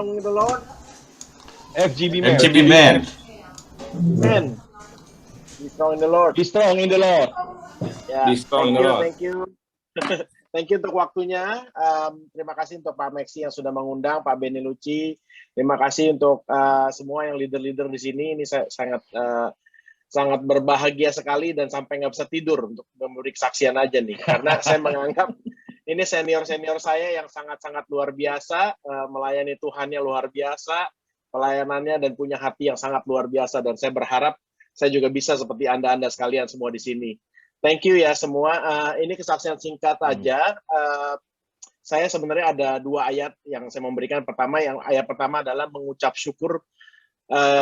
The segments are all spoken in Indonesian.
strong in the Lord. FGB man. FGB man. Amen. Be strong in the Lord. Be strong in the Lord. Ya, Be strong in the Lord. thank you. Thank you untuk waktunya. Terima kasih untuk Pak Maxi yang sudah mengundang, Pak Benny Lucci. Terima kasih untuk semua yang leader-leader di sini. Ini saya sangat berbahagia sekali dan sampai nggak bisa tidur untuk memberi kesaksian aja nih. Karena saya menganggap ini senior-senior saya yang sangat-sangat luar biasa, melayani Tuhannya luar biasa, pelayanannya dan punya hati yang sangat luar biasa. Dan saya berharap saya juga bisa seperti Anda-Anda sekalian semua di sini. Thank you ya semua. Ini kesaksian singkat aja. Saya sebenarnya ada 2 ayat yang saya memberikan. Ayat pertama adalah mengucap syukur.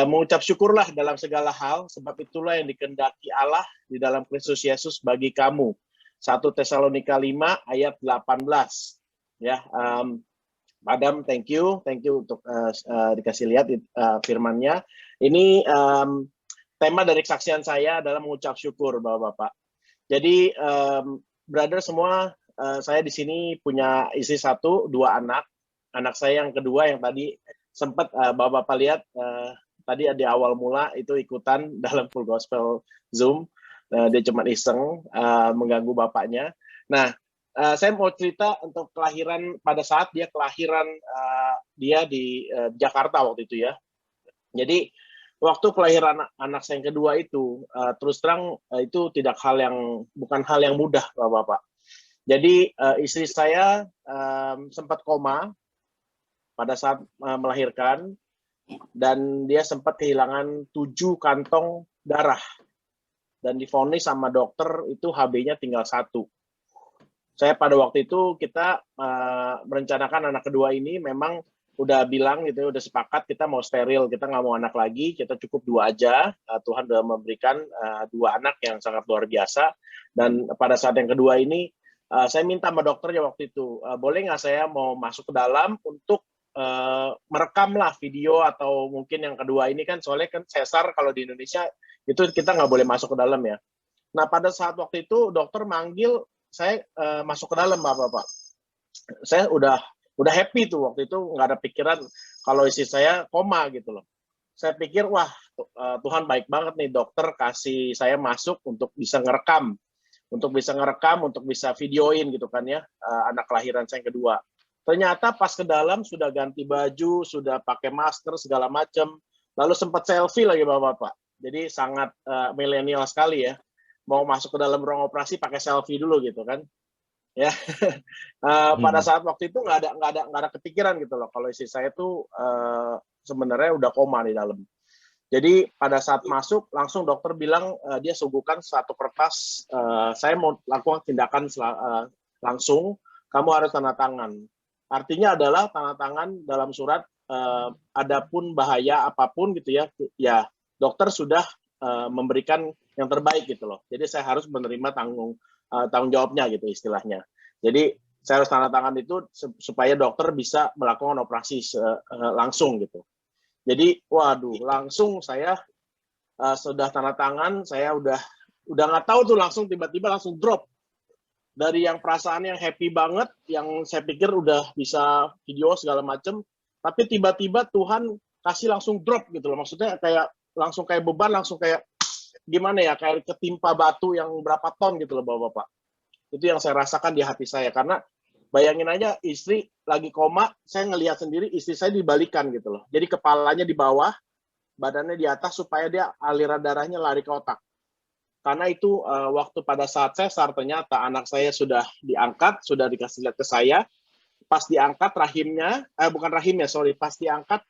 Mengucap syukurlah dalam segala hal, sebab itulah yang dikehendaki Allah di dalam Kristus Yesus bagi kamu. 1 Tesalonika 5 ayat 18. Ya, Madam, thank you untuk dikasih lihat firmannya. Ini tema dari kesaksian saya adalah mengucap syukur, Bapak-bapak. Jadi, brother semua, saya di sini punya istri 1, 2 anak. Anak saya yang kedua yang tadi sempat Bapak-bapak lihat tadi di awal mula itu ikutan dalam Full Gospel Zoom. Dia cuma iseng mengganggu bapaknya. Nah, saya mau cerita untuk kelahiran pada saat dia kelahiran dia di Jakarta waktu itu ya. Jadi waktu kelahiran anak saya yang kedua itu, terus terang itu bukan hal yang mudah, Bapak-bapak. Jadi istri saya sempat koma pada saat melahirkan, dan dia sempat kehilangan 7 kantong darah. Dan divonis sama dokter itu HB-nya tinggal 1. Saya pada waktu itu kita merencanakan anak kedua ini memang udah bilang gitu, udah sepakat kita mau steril, kita nggak mau anak lagi, kita cukup 2 aja. Tuhan sudah memberikan 2 anak yang sangat luar biasa. Dan pada saat yang kedua ini, saya minta sama dokternya waktu itu, boleh nggak saya mau masuk ke dalam untuk merekamlah video, atau mungkin yang kedua ini kan soalnya kan sesar kalau di Indonesia itu kita nggak boleh masuk ke dalam ya. Nah pada saat waktu itu dokter manggil saya masuk ke dalam, Bapak-bapak. Saya udah happy tuh waktu itu, nggak ada pikiran kalau istri saya koma gitu loh. Saya pikir wah Tuhan baik banget nih, dokter kasih saya masuk untuk bisa ngerekam, untuk bisa videoin gitu kan ya, anak kelahiran saya yang kedua. Ternyata pas ke dalam sudah ganti baju, sudah pakai masker segala macam, lalu sempat selfie lagi, Bapak-bapak. Jadi sangat milenial sekali ya, mau masuk ke dalam ruang operasi pakai selfie dulu gitu kan. Ya, pada saat waktu itu nggak ada kepikiran gitu loh kalau istri saya tuh sebenarnya udah koma di dalam. Jadi pada saat masuk langsung dokter bilang dia suguhkan 1 kertas, saya mau lakukan tindakan langsung, kamu harus tanda tangan. Artinya adalah tanda tangan dalam surat adapun bahaya apapun gitu ya dokter sudah memberikan yang terbaik gitu loh. Jadi saya harus menerima tanggung jawabnya gitu istilahnya. Jadi saya harus tanda tangan itu supaya dokter bisa melakukan operasi langsung gitu. Jadi waduh, langsung saya sudah tanda tangan, saya udah nggak tahu tuh, langsung tiba-tiba langsung drop. Dari yang perasaan yang happy banget, yang saya pikir udah bisa video segala macem, tapi tiba-tiba Tuhan kasih langsung drop gitu loh. Maksudnya kayak langsung kayak beban, langsung kayak gimana ya, kayak ketimpa batu yang berapa ton gitu loh, Bapak-bapak. Itu yang saya rasakan di hati saya, karena bayangin aja istri lagi koma, saya ngelihat sendiri istri saya dibalikan gitu loh. Jadi kepalanya di bawah, badannya di atas supaya dia aliran darahnya lari ke otak. Karena itu waktu pada saat sesar ternyata anak saya sudah diangkat, sudah dikasih lihat ke saya. Pas diangkat rahimnya, pas diangkat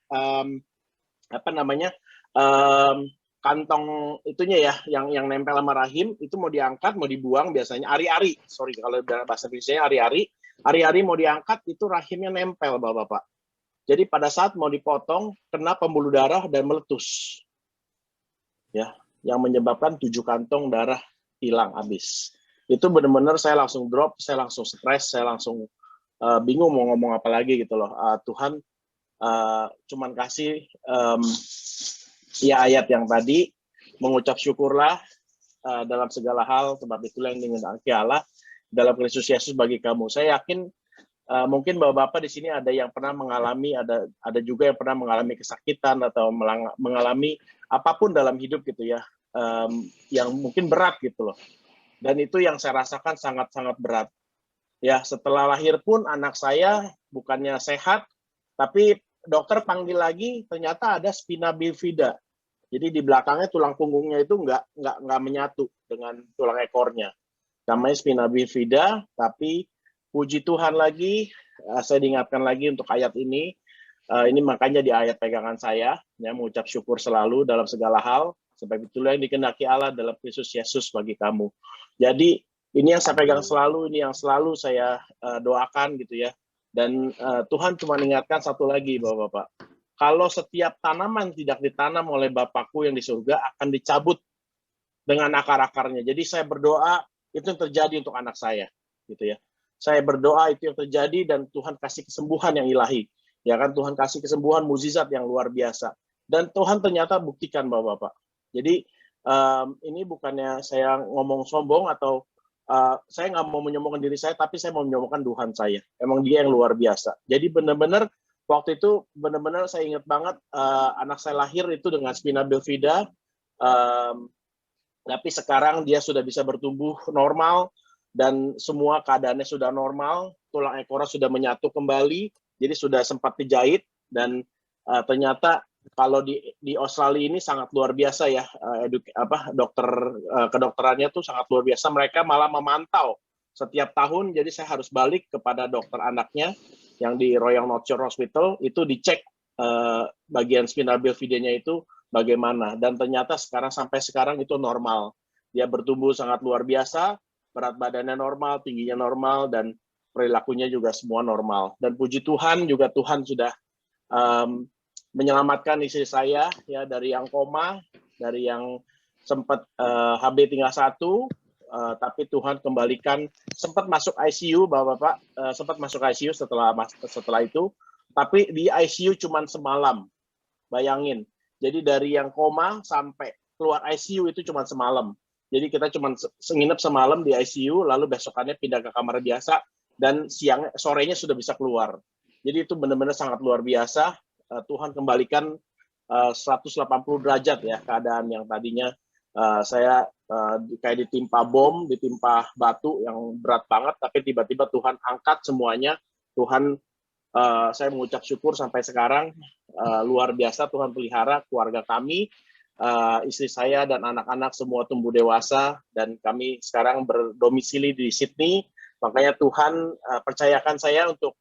kantong itunya ya, yang nempel sama rahim itu mau diangkat, mau dibuang biasanya ari-ari. Sorry kalau bahasa Indonesia ari-ari mau diangkat itu rahimnya nempel, Bapak-bapak. Jadi pada saat mau dipotong kena pembuluh darah dan meletus. Ya, yang menyebabkan 7 kantong darah hilang habis. Itu benar-benar saya langsung drop, saya langsung stres, saya langsung bingung mau ngomong apa lagi gitu loh. Tuhan cuman kasih ya ayat yang tadi, mengucap syukurlah dalam segala hal, sebab itulah yang dikehendaki Allah dalam Kristus Yesus bagi kamu. Saya yakin mungkin bapak-bapak di sini ada yang pernah mengalami, ada juga yang pernah mengalami kesakitan atau mengalami apapun dalam hidup gitu ya, yang mungkin berat gitu loh. Dan itu yang saya rasakan sangat-sangat berat. Ya, setelah lahir pun anak saya bukannya sehat, tapi dokter panggil lagi, ternyata ada spina bifida. Jadi di belakangnya tulang punggungnya itu nggak menyatu dengan tulang ekornya. Namanya spina bifida, tapi puji Tuhan lagi, saya diingatkan lagi untuk ayat ini. Ini makanya di ayat pegangan saya, ya, mengucap syukur selalu dalam segala hal, sebab itulah yang dikehendaki Allah dalam Kristus Yesus bagi kamu. Jadi ini yang saya pegang selalu, ini yang selalu saya doakan gitu ya. Dan Tuhan cuma ingatkan satu lagi, Bapak-Bapak. Kalau setiap tanaman tidak ditanam oleh Bapakku yang di surga akan dicabut dengan akar-akarnya. Jadi saya berdoa itu yang terjadi untuk anak saya, gitu ya. Saya berdoa itu yang terjadi dan Tuhan kasih kesembuhan yang ilahi. Ya kan, Tuhan kasih kesembuhan mukjizat yang luar biasa. Dan Tuhan ternyata buktikan, Bapak-Bapak. Jadi ini bukannya saya ngomong sombong atau saya nggak mau menyombongkan diri saya, tapi saya mau menyombongkan Tuhan saya. Emang dia yang luar biasa. Jadi benar-benar waktu itu benar-benar saya ingat banget anak saya lahir itu dengan spina bifida, tapi sekarang dia sudah bisa bertumbuh normal dan semua keadaannya sudah normal, tulang ekornya sudah menyatu kembali, jadi sudah sempat dijahit dan ternyata kalau di Australia ini sangat luar biasa ya, dokter kedokterannya tuh sangat luar biasa. Mereka malah memantau setiap tahun, jadi saya harus balik kepada dokter anaknya yang di Royal North Shore Hospital itu dicek bagian spinal bifidanya itu bagaimana, dan ternyata sampai sekarang itu normal. Dia bertumbuh sangat luar biasa, berat badannya normal, tingginya normal, dan perilakunya juga semua normal. Dan puji Tuhan juga Tuhan sudah menyelamatkan istri saya ya dari yang koma, dari yang sempat HB tinggal 1, tapi Tuhan kembalikan, sempat masuk ICU, Bapak-bapak, sempat masuk ICU setelah itu, tapi di ICU cuma semalam. Bayangin. Jadi dari yang koma sampai keluar ICU itu cuma semalam. Jadi kita cuma nginep semalam di ICU, lalu besokannya pindah ke kamar biasa, dan sorenya sudah bisa keluar. Jadi itu benar-benar sangat luar biasa. Tuhan kembalikan 180 derajat ya keadaan yang tadinya saya kayak ditimpa bom, ditimpa batu yang berat banget, tapi tiba-tiba Tuhan angkat semuanya. Tuhan, saya mengucap syukur sampai sekarang, luar biasa Tuhan pelihara keluarga kami, istri saya dan anak-anak semua tumbuh dewasa, dan kami sekarang berdomisili di Sydney. Makanya Tuhan percayakan saya untuk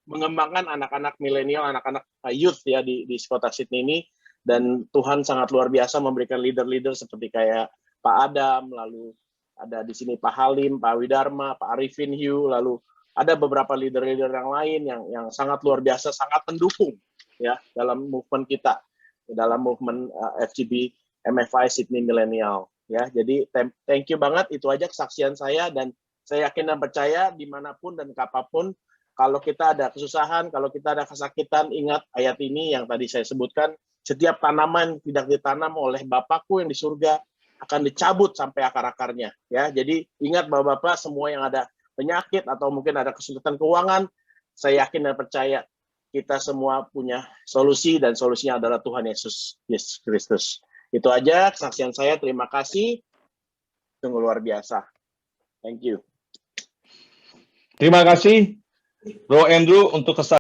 mengembangkan anak-anak milenial, anak-anak youth ya di kota Sydney ini. Dan Tuhan sangat luar biasa memberikan leader-leader seperti kayak Pak Adam, lalu ada di sini Pak Halim, Pak Widarma, Pak Arifin Hugh, lalu ada beberapa leader-leader yang lain yang sangat luar biasa, sangat mendukung ya dalam movement kita, dalam movement FGB MFI Sydney Millennial ya. Jadi thank you banget, itu aja kesaksian saya, dan saya yakin dan percaya dimanapun dan kapanpun, kalau kita ada kesusahan, kalau kita ada kesakitan, ingat ayat ini yang tadi saya sebutkan, setiap tanaman tidak ditanam oleh Bapakku yang di surga akan dicabut sampai akar-akarnya ya. Jadi ingat Bapak-bapak semua yang ada penyakit atau mungkin ada kesulitan keuangan, saya yakin dan percaya kita semua punya solusi, dan solusinya adalah Tuhan Yesus Kristus. Itu aja kesaksian saya. Terima kasih. Sungguh luar biasa. Thank you. Terima kasih, Bro Andrew, untuk kesaksian.